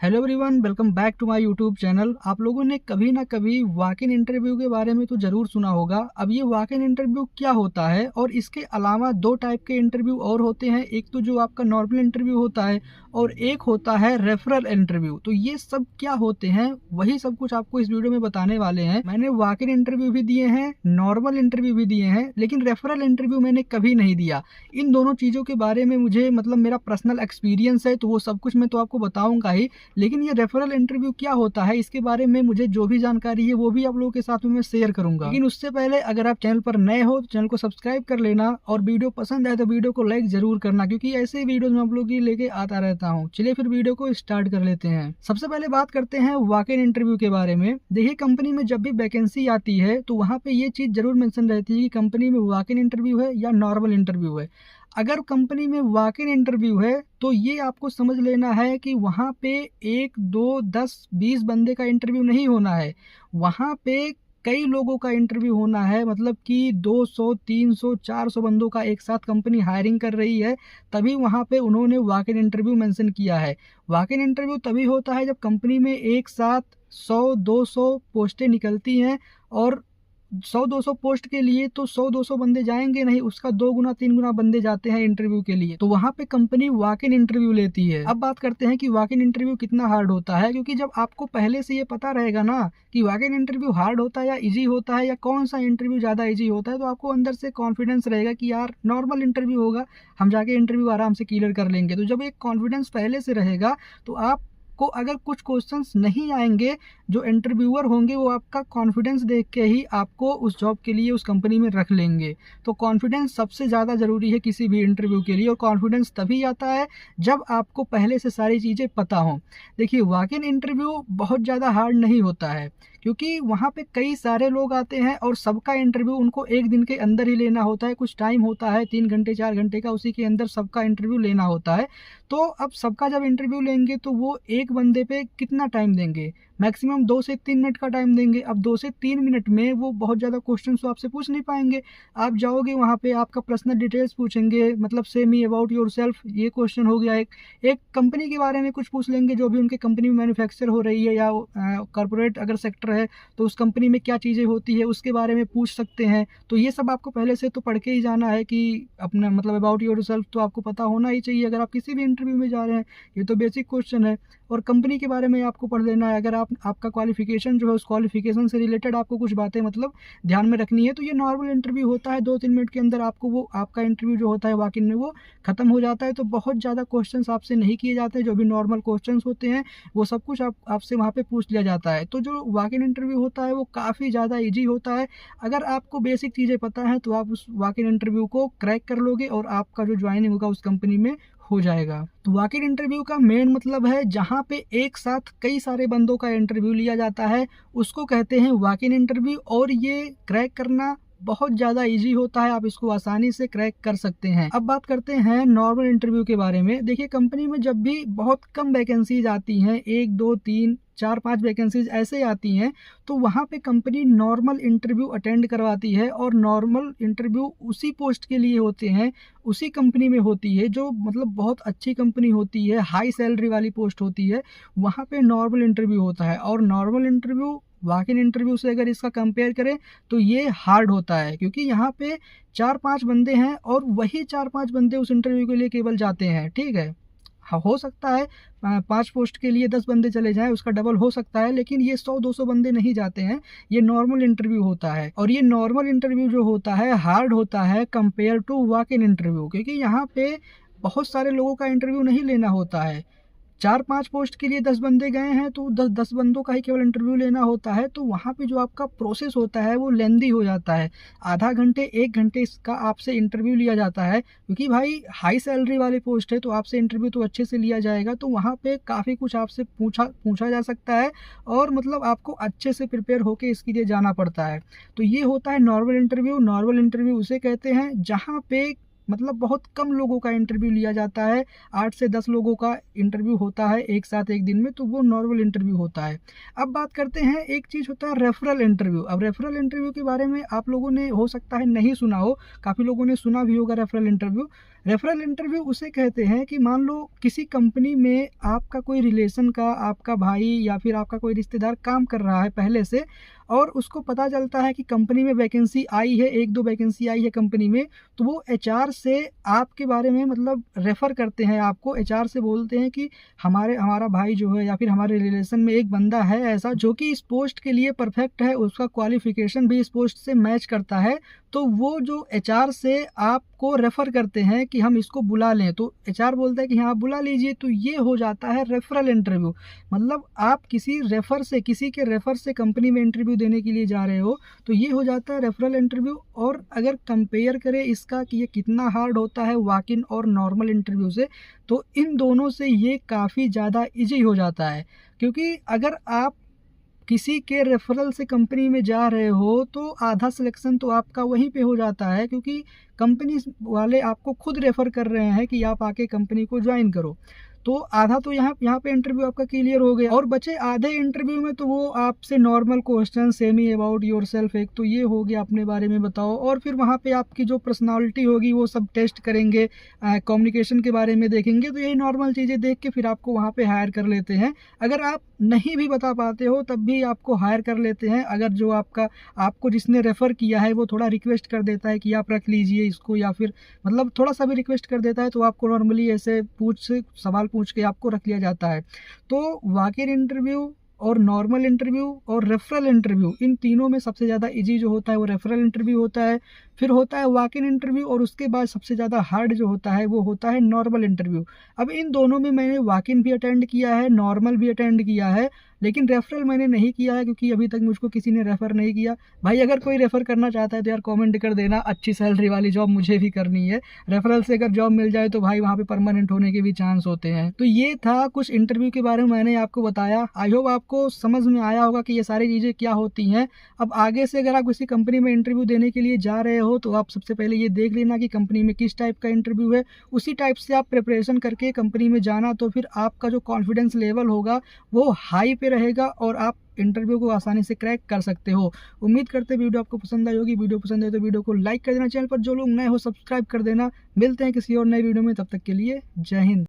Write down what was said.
Hello everyone, welcome back to my YouTube channel. आप लोगों ने कभी ना कभी वॉक इन इंटरव्यू के बारे में तो ज़रूर सुना होगा। अब ये वॉक इन इंटरव्यू क्या होता है और इसके अलावा दो टाइप के इंटरव्यू और होते हैं। एक तो जो आपका नॉर्मल इंटरव्यू होता है और एक होता है रेफरल इंटरव्यू। तो ये सब क्या होते हैं वही सब कुछ आपको इस वीडियो में बताने वाले हैं। मैंने वॉक इन इंटरव्यू भी दिए हैं, नॉर्मल इंटरव्यू भी दिए हैं, लेकिन रेफरल इंटरव्यू मैंने कभी नहीं दिया। इन दोनों चीज़ों के बारे में मुझे मेरा पर्सनल एक्सपीरियंस है, तो वो सब कुछ मैं तो आपको बताऊँगा ही। लेकिन ये रेफरल इंटरव्यू क्या होता है इसके बारे में मुझे जो भी जानकारी है वो भी आप लोगों के साथ में मैं शेयर करूंगा। लेकिन उससे पहले अगर आप चैनल पर नए हो तो चैनल को सब्सक्राइब कर लेना और वीडियो पसंद आए तो वीडियो को लाइक जरूर करना, क्योंकि ऐसे वीडियो मैं आप लोगों की लेके आता रहता हूँ। चलिए फिर वीडियो को स्टार्ट कर लेते हैं। सबसे पहले बात करते हैं वॉक इन इंटरव्यू के बारे में। देखिए, कंपनी में जब भी वैकेंसी आती है तो वहाँ पे ये चीज जरूर मेंशन रहती है कि कंपनी में वॉक इन इंटरव्यू है या नॉर्मल इंटरव्यू है। अगर कंपनी में वॉक इन इंटरव्यू है तो ये आपको समझ लेना है कि वहाँ पे 1, 2, 10, 20 बंदे का इंटरव्यू नहीं होना है। वहाँ पे कई लोगों का इंटरव्यू होना है, मतलब कि 200, 300, 400 बंदों का एक साथ कंपनी हायरिंग कर रही है, तभी वहाँ पे उन्होंने वॉक इन इंटरव्यू मेंशन किया है। वॉक इन इंटरव्यू तभी होता है जब कंपनी में एक साथ 100-200 पोस्टें निकलती हैं और 100-200 पोस्ट के लिए तो 100-200 बंदे जाएंगे नहीं, उसका 2 गुना 3 गुना बंदे जाते हैं इंटरव्यू के लिए। तो वहां पे कंपनी वॉक इन इंटरव्यू लेती है। अब बात करते हैं कि वॉक इन इंटरव्यू कितना हार्ड होता है, क्योंकि जब आपको पहले से ये पता रहेगा ना कि वॉक इन इंटरव्यू हार्ड होता है या इजी होता है या कौन सा इंटरव्यू ज्यादा इजी होता है, तो आपको अंदर से कॉन्फिडेंस रहेगा कि यार नॉर्मल इंटरव्यू होगा, हम जाके इंटरव्यू आराम से क्लियर कर लेंगे। तो जब एक कॉन्फिडेंस पहले से रहेगा तो आप को अगर कुछ क्वेश्चंस नहीं आएंगे, जो इंटरव्यूअर होंगे वो आपका कॉन्फिडेंस देख के ही आपको उस जॉब के लिए उस कंपनी में रख लेंगे। तो कॉन्फिडेंस सबसे ज़्यादा ज़रूरी है किसी भी इंटरव्यू के लिए, और कॉन्फिडेंस तभी आता है जब आपको पहले से सारी चीज़ें पता हों। देखिए, वॉक इन इंटरव्यू बहुत ज़्यादा हार्ड नहीं होता है, क्योंकि वहाँ पे कई सारे लोग आते हैं और सबका इंटरव्यू उनको एक दिन के अंदर ही लेना होता है। कुछ टाइम होता है 3 घंटे 4 घंटे का, उसी के अंदर सबका इंटरव्यू लेना होता है। तो अब सबका जब इंटरव्यू लेंगे तो वो एक बंदे पे कितना टाइम देंगे? मैक्सिमम 2 से 3 मिनट का टाइम देंगे। अब 2 से 3 मिनट में वो बहुत ज़्यादा क्वेश्चन तो आपसे पूछ नहीं पाएंगे। आप जाओगे वहाँ पे, आपका पर्सनल डिटेल्स पूछेंगे, मतलब से मी अबाउट योर सेल्फ, ये क्वेश्चन हो गया। एक कंपनी के बारे में कुछ पूछ लेंगे, जो भी उनके कंपनी में मैन्युफैक्चर हो रही है या कॉर्पोरेट अगर सेक्टर है तो उस कंपनी में क्या चीज़ें होती है उसके बारे में पूछ सकते हैं। तो ये सब आपको पहले से तो पढ़ के ही जाना है कि अपना अबाउट योर सेल्फ तो आपको पता होना ही चाहिए अगर आप किसी भी इंटरव्यू में जा रहे हैं। ये तो बेसिक क्वेश्चन है। और कंपनी के बारे में आपको पढ़ लेना है। अगर आपका क्वालिफिकेशन जो है उस क्वालिफिकेशन से रिलेटेड आपको कुछ बातें ध्यान में रखनी है। तो ये नॉर्मल इंटरव्यू होता है, 2-3 मिनट के अंदर आपको वो आपका इंटरव्यू जो होता है वॉक इन में वो खत्म हो जाता है। तो बहुत ज़्यादा क्वेश्चंस आपसे नहीं किए जाते, जो भी नॉर्मल क्वेश्चंस होते हैं वो सब कुछ आपसे वहाँ पे पूछ लिया जाता है। तो जो वॉक इन इंटरव्यू होता है वो काफ़ी ज़्यादा ईजी होता है। अगर आपको बेसिक चीज़ें पता है तो आप उस वॉक इन इंटरव्यू को क्रैक कर लोगे और आपका जो ज्वाइनिंग होगा उस कंपनी में हो जाएगा। तो वॉक इन इंटरव्यू का मेन मतलब है जहाँ पे एक साथ कई सारे बंदों का इंटरव्यू लिया जाता है, उसको कहते हैं वॉक इन इंटरव्यू। और ये क्रैक करना बहुत ज़्यादा इजी होता है, आप इसको आसानी से क्रैक कर सकते हैं। अब बात करते हैं नॉर्मल इंटरव्यू के बारे में। देखिए, कंपनी में जब भी बहुत कम वैकेंसीज आती हैं, 1, 2, 3, 4, 5 वैकेंसीज ऐसे आती हैं, तो वहाँ पे कंपनी नॉर्मल इंटरव्यू अटेंड करवाती है। और नॉर्मल इंटरव्यू उसी पोस्ट के लिए होते हैं, उसी कंपनी में होती है जो बहुत अच्छी कंपनी होती है, हाई सैलरी वाली पोस्ट होती है, वहाँ पे नॉर्मल इंटरव्यू होता है। और normal interview walk in interview से अगर इसका कंपेयर करें तो ये हार्ड होता है, क्योंकि यहाँ पे 4-5 बंदे हैं और वही 4-5 बंदे उस इंटरव्यू के लिए केवल जाते हैं। ठीक है, हाँ, हो सकता है 5 पोस्ट के लिए 10 बंदे चले जाएं, उसका डबल हो सकता है, लेकिन ये 100-200 बंदे नहीं जाते हैं। ये नॉर्मल इंटरव्यू होता है, और ये नॉर्मल इंटरव्यू जो होता है हार्ड होता है compare to walk in interview, क्योंकि यहाँ पे बहुत सारे लोगों का इंटरव्यू नहीं लेना होता है। 4-5 पोस्ट के लिए 10 बंदे गए हैं तो 10 बंदों का ही केवल इंटरव्यू लेना होता है। तो वहाँ पे जो आपका प्रोसेस होता है वो लेंदी हो जाता है। आधा घंटे 1 घंटे इसका आपसे इंटरव्यू लिया जाता है, क्योंकि भाई हाई सैलरी वाली पोस्ट है तो आपसे इंटरव्यू तो अच्छे से लिया जाएगा। तो वहाँ पे काफ़ी कुछ आपसे पूछा जा सकता है, और आपको अच्छे से प्रिपेयर होकर इसके लिए जाना पड़ता है। तो ये होता है नॉर्मल इंटरव्यू। नॉर्मल इंटरव्यू उसे कहते हैं जहाँ पे मतलब बहुत कम लोगों का इंटरव्यू लिया जाता है। 8 से 10 लोगों का इंटरव्यू होता है एक साथ एक दिन में, तो वो नॉर्मल इंटरव्यू होता है। अब बात करते हैं, एक चीज़ होता है रेफरल इंटरव्यू। अब रेफरल इंटरव्यू के बारे में आप लोगों ने हो सकता है नहीं सुना हो, काफ़ी लोगों ने सुना भी होगा रेफरल इंटरव्यू। रेफरल इंटरव्यू उसे कहते हैं कि मान लो किसी कंपनी में आपका कोई रिलेशन का, आपका भाई या फिर आपका कोई रिश्तेदार काम कर रहा है पहले से, और उसको पता चलता है कि कंपनी में वैकेंसी आई है, 1-2 वैकेंसी आई है कंपनी में, तो वो एचआर से आपके बारे में मतलब रेफ़र करते हैं आपको। एचआर से बोलते हैं कि हमारा भाई जो है या फिर हमारे रिलेशन में एक बंदा है ऐसा जो कि इस पोस्ट के लिए परफेक्ट है, उसका क्वालिफिकेशन भी इस पोस्ट से मैच करता है। तो वो जो एचआर से आपको रेफ़र करते हैं कि हम इसको बुला लें, तो एचआर बोलता है कि हाँ आप बुला लीजिए, तो ये हो जाता है रेफरल इंटरव्यू। मतलब आप किसी के रेफ़र से कंपनी में इंटरव्यू देने के लिए जा रहे हो, तो ये हो जाता है रेफरल इंटरव्यू। और अगर कंपेयर करें इसका कि ये कितना हार्ड होता है वॉक इन और नॉर्मल इंटरव्यू से, तो इन दोनों से ये काफ़ी ज़्यादा ईजी हो जाता है। क्योंकि अगर आप किसी के रेफरल से कंपनी में जा रहे हो, तो आधा सिलेक्शन तो आपका वहीं पे हो जाता है, क्योंकि कंपनी वाले आपको खुद रेफ़र कर रहे हैं कि आप आके कंपनी को ज्वाइन करो। तो आधा तो यहाँ पे इंटरव्यू आपका क्लियर हो गया, और बचे आधे इंटरव्यू में तो वो आपसे normal question, semi about yourself, एक तो ये हो गया अपने बारे में बताओ, और फिर वहाँ पे आपकी जो पर्सनालिटी होगी वो सब टेस्ट करेंगे, कम्युनिकेशन के बारे में देखेंगे। तो यही नॉर्मल चीज़ें देख के फिर आपको वहाँ पे हायर कर लेते हैं। अगर आप नहीं भी बता पाते हो तब भी आपको हायर कर लेते हैं, अगर जो आपको जिसने रेफ़र किया है वो थोड़ा रिक्वेस्ट कर देता है कि आप रख लीजिए इसको, या फिर मतलब थोड़ा सा भी रिक्वेस्ट कर देता है, तो आपको नॉर्मली ऐसे सवाल पूछ के आपको रख लिया जाता है। तो वॉक इन इंटरव्यू और नॉर्मल इंटरव्यू और रेफरल इंटरव्यू, इन तीनों में सबसे ज़्यादा इजी जो होता है वो रेफरल इंटरव्यू होता है। फिर होता है वॉक इन इंटरव्यू, और उसके बाद सबसे ज़्यादा हार्ड जो होता है वो होता है नॉर्मल इंटरव्यू। अब इन दोनों में मैंने वॉक इन भी अटेंड किया है, नॉर्मल भी अटेंड किया है, लेकिन रेफरल मैंने नहीं किया है क्योंकि अभी तक मुझको किसी ने रेफ़र नहीं किया। भाई अगर कोई रेफ़र करना चाहता है तो यार कमेंट कर देना, अच्छी सैलरी वाली जॉब मुझे भी करनी है। रेफरल से अगर जॉब मिल जाए तो भाई वहाँ पे परमानेंट होने के भी चांस होते हैं। तो ये था कुछ इंटरव्यू के बारे में मैंने आपको बताया। आई होप आपको समझ में आया होगा कि ये सारी चीज़ें क्या होती हैं। अब आगे से अगर आप किसी कंपनी में इंटरव्यू देने के लिए जा रहे हो, तो आप सबसे पहले ये देख लेना कि कंपनी में किस टाइप का इंटरव्यू है, उसी टाइप से आप प्रिपरेशन करके कंपनी में जाना, तो फिर आपका जो कॉन्फिडेंस लेवल होगा वो हाई पे रहेगा और आप इंटरव्यू को आसानी से क्रैक कर सकते हो। उम्मीद करते हैं वीडियो आपको पसंद आई होगी। वीडियो पसंद आए तो वीडियो को लाइक कर देना, चैनल पर जो लोग नए हो सब्सक्राइब कर देना। मिलते हैं किसी और नए वीडियो में, तब तक के लिए जय हिंद।